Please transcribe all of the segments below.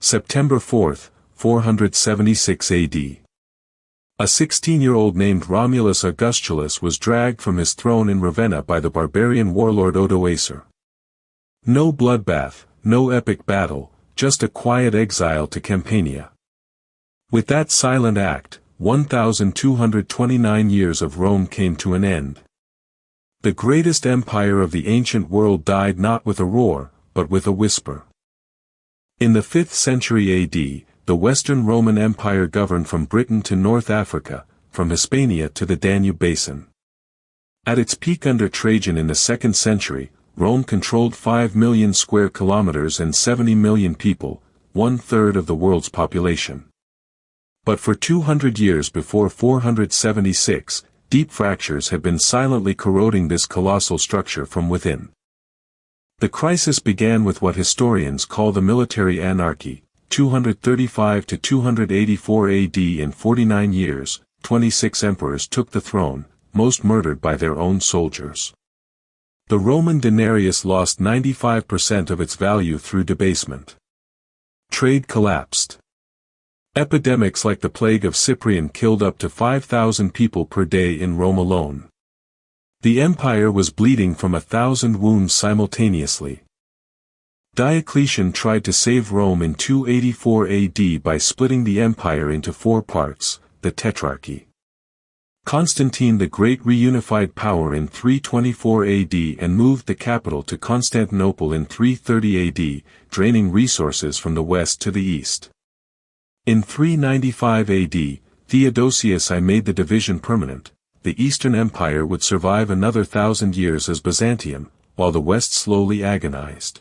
September 4, 476 AD. A 16-year-old named Romulus Augustulus was dragged from his throne in Ravenna by the barbarian warlord Odoacer. No bloodbath, no epic battle, just a quiet exile to Campania. With that silent act, 1,229 years of Rome came to an end. The greatest empire of the ancient world died not with a roar, but with a whisper. In the 5th century AD, the Western Roman Empire governed from Britain to North Africa, from Hispania to the Danube basin. At its peak under Trajan in the 2nd century, Rome controlled 5 million square kilometers and 70 million people, 1/3 of the world's population. But for 200 years before 476, deep fractures had been silently corroding this colossal structure from within. The crisis began with what historians call the military anarchy. 235 to 284 AD. In 49 years, 26 emperors took the throne, most murdered by their own soldiers. The Roman denarius lost 95% of its value through debasement. Trade collapsed. Epidemics like the plague of Cyprian killed up to 5,000 people per day in Rome alone. The empire was bleeding from 1,000 wounds simultaneously. Diocletian tried to save Rome in 284 AD by splitting the empire into 4 parts, the Tetrarchy. Constantine the Great reunified power in 324 AD and moved the capital to Constantinople in 330 AD, draining resources from the west to the east. In 395 AD, Theodosius I made the division permanent. The Eastern Empire would survive another 1,000 years as Byzantium, while the West slowly agonized.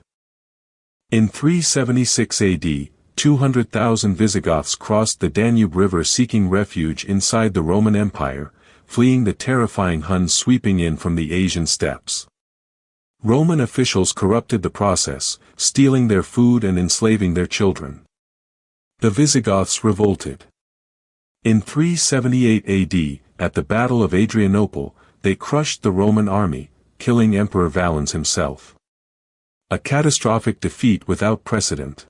In 376 AD, 200,000 Visigoths crossed the Danube River seeking refuge inside the Roman Empire, fleeing the terrifying Huns sweeping in from the Asian steppes. Roman officials corrupted the process, stealing their food and enslaving their children. The Visigoths revolted. In 378 AD, at the Battle of Adrianople, they crushed the Roman army, killing Emperor Valens himself. A catastrophic defeat without precedent.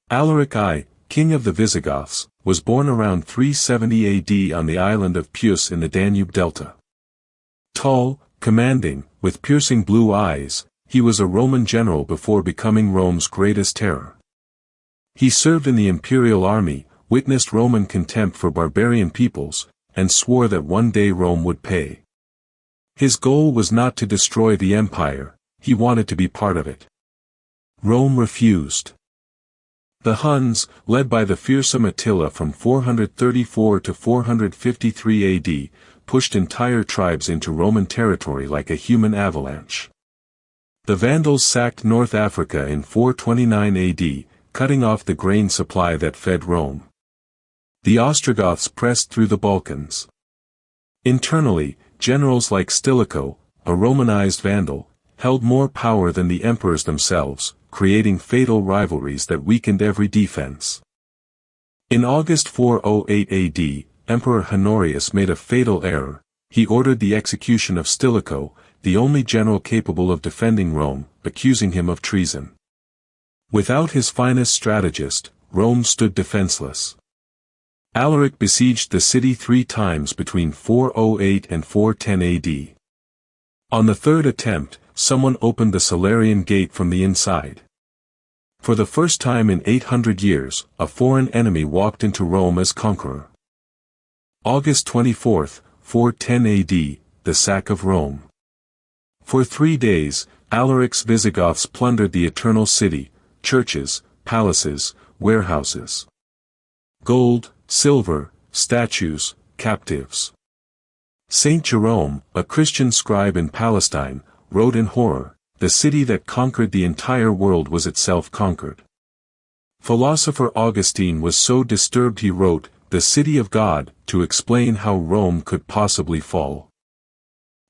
Alaric I, king of the Visigoths, was born around 370 AD on the island of Puus in the Danube Delta. Tall, commanding, with piercing blue eyes, he was a Roman general before becoming Rome's greatest terror. He served in the imperial army, witnessed Roman contempt for barbarian peoples, and swore that one day Rome would pay. His goal was not to destroy the empire, he wanted to be part of it. Rome refused. The Huns, led by the fearsome Attila from 434 to 453 AD, pushed entire tribes into Roman territory like a human avalanche. The Vandals sacked North Africa in 429 AD, cutting off the grain supply that fed Rome. The Ostrogoths pressed through the Balkans. Internally, generals like Stilicho, a Romanized Vandal, held more power than the emperors themselves, creating fatal rivalries that weakened every defense. In August 408 AD, Emperor Honorius made a fatal error. He ordered the execution of Stilicho, the only general capable of defending Rome, accusing him of treason. Without his finest strategist, Rome stood defenseless. Alaric besieged the city 3 times between 408 and 410 AD. On the 3rd attempt, someone opened the Salarian gate from the inside. For the first time in 800 years, a foreign enemy walked into Rome as conqueror. August 24, 410 AD, the sack of Rome. For 3 days, Alaric's Visigoths plundered the Eternal City, churches, palaces, warehouses. Gold, silver, statues, captives. Saint Jerome, a Christian scribe in Palestine, wrote in horror, "The city that conquered the entire world was itself conquered." Philosopher Augustine was so disturbed he wrote, "The City of God," to explain how Rome could possibly fall.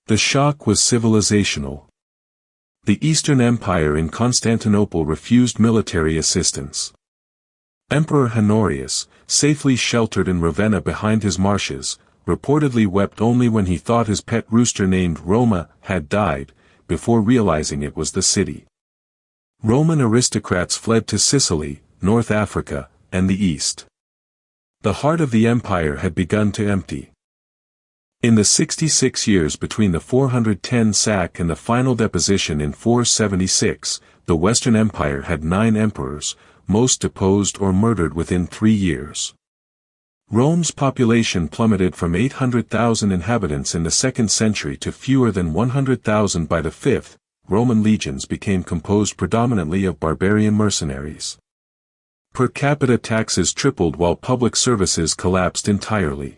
The shock was civilizational. The Eastern Empire in Constantinople refused military assistance. Emperor Honorius, safely sheltered in Ravenna behind his marshes, reportedly wept only when he thought his pet rooster named Roma had died, before realizing it was the city. Roman aristocrats fled to Sicily, North Africa, and the East. The heart of the empire had begun to empty. In the 66 years between the 410 sack and the final deposition in 476, the Western Empire had 9 emperors, most deposed or murdered within 3 years. Rome's population plummeted from 800,000 inhabitants in the 2nd century to fewer than 100,000 by the 5th. Roman legions became composed predominantly of barbarian mercenaries. Per capita taxes tripled while public services collapsed entirely.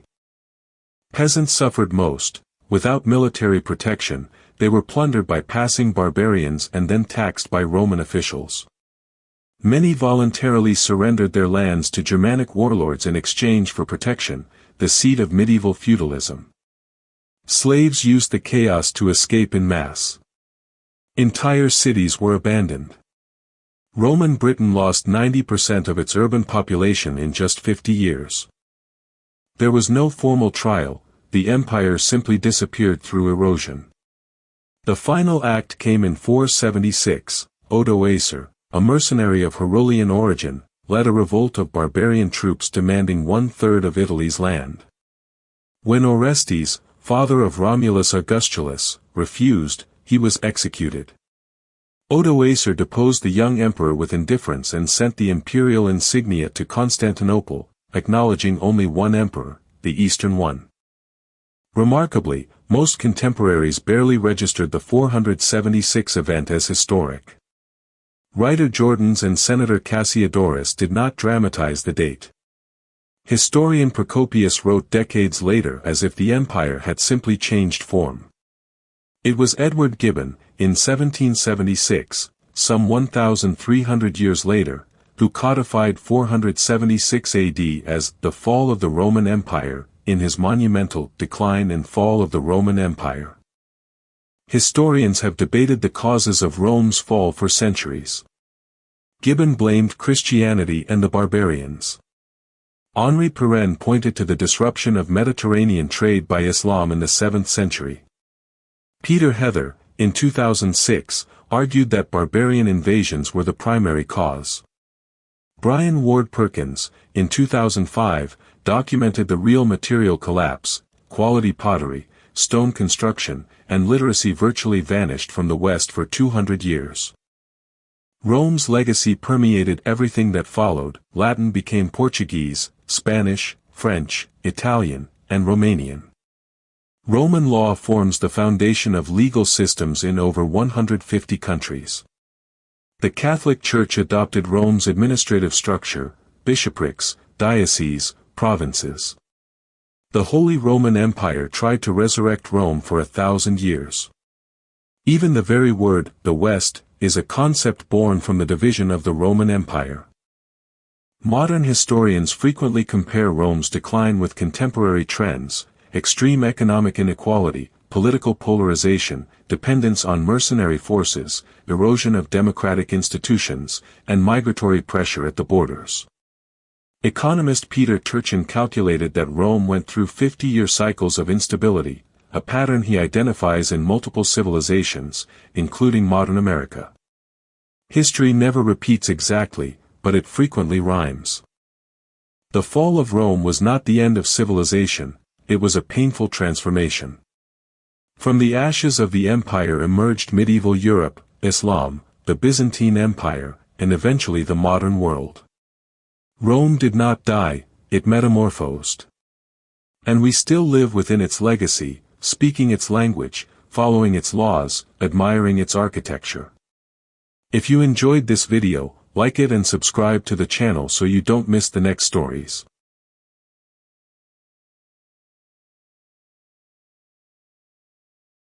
Peasants suffered most. Without military protection, they were plundered by passing barbarians and then taxed by Roman officials. Many voluntarily surrendered their lands to Germanic warlords in exchange for protection, the seed of medieval feudalism. Slaves used the chaos to escape in mass. Entire cities were abandoned. Roman Britain lost 90% of its urban population in just 50 years. There was no formal trial, the empire simply disappeared through erosion. The final act came in 476. Odoacer, a mercenary of Herulaean origin, led a revolt of barbarian troops demanding 1/3 of Italy's land. When Orestes, father of Romulus Augustulus, refused, he was executed. Odoacer deposed the young emperor with indifference and sent the imperial insignia to Constantinople, acknowledging only one emperor, the Eastern one. Remarkably, most contemporaries barely registered the 476 event as historic. Writer Jordanes and Senator Cassiodorus did not dramatize the date. Historian Procopius wrote decades later as if the empire had simply changed form. It was Edward Gibbon, in 1776, some 1,300 years later, who codified 476 AD as the fall of the Roman Empire, in his monumental Decline and Fall of the Roman Empire. Historians have debated the causes of Rome's fall for centuries. Gibbon blamed Christianity and the barbarians. Henri Pirenne pointed to the disruption of Mediterranean trade by Islam in the 7th century. Peter Heather, in 2006, argued that barbarian invasions were the primary cause. Brian Ward Perkins, in 2005, documented the real material collapse, quality pottery, stone construction, and literacy virtually vanished from the West for 200 years. Rome's legacy permeated everything that followed. Latin became Portuguese, Spanish, French, Italian, and Romanian. Roman law forms the foundation of legal systems in over 150 countries. The Catholic Church adopted Rome's administrative structure, bishoprics, dioceses, provinces. The Holy Roman Empire tried to resurrect Rome for 1,000 years. Even the very word, the West, is a concept born from the division of the Roman Empire. Modern historians frequently compare Rome's decline with contemporary trends: extreme economic inequality, political polarization, dependence on mercenary forces, erosion of democratic institutions, and migratory pressure at the borders. Economist Peter Turchin calculated that Rome went through 50-year cycles of instability, a pattern he identifies in multiple civilizations, including modern America. History never repeats exactly, but it frequently rhymes. The fall of Rome was not the end of civilization, it was a painful transformation. From the ashes of the empire emerged medieval Europe, Islam, the Byzantine Empire, and eventually the modern world. Rome did not die, it metamorphosed. And we still live within its legacy, speaking its language, following its laws, admiring its architecture. If you enjoyed this video, like it and subscribe to the channel so you don't miss the next stories.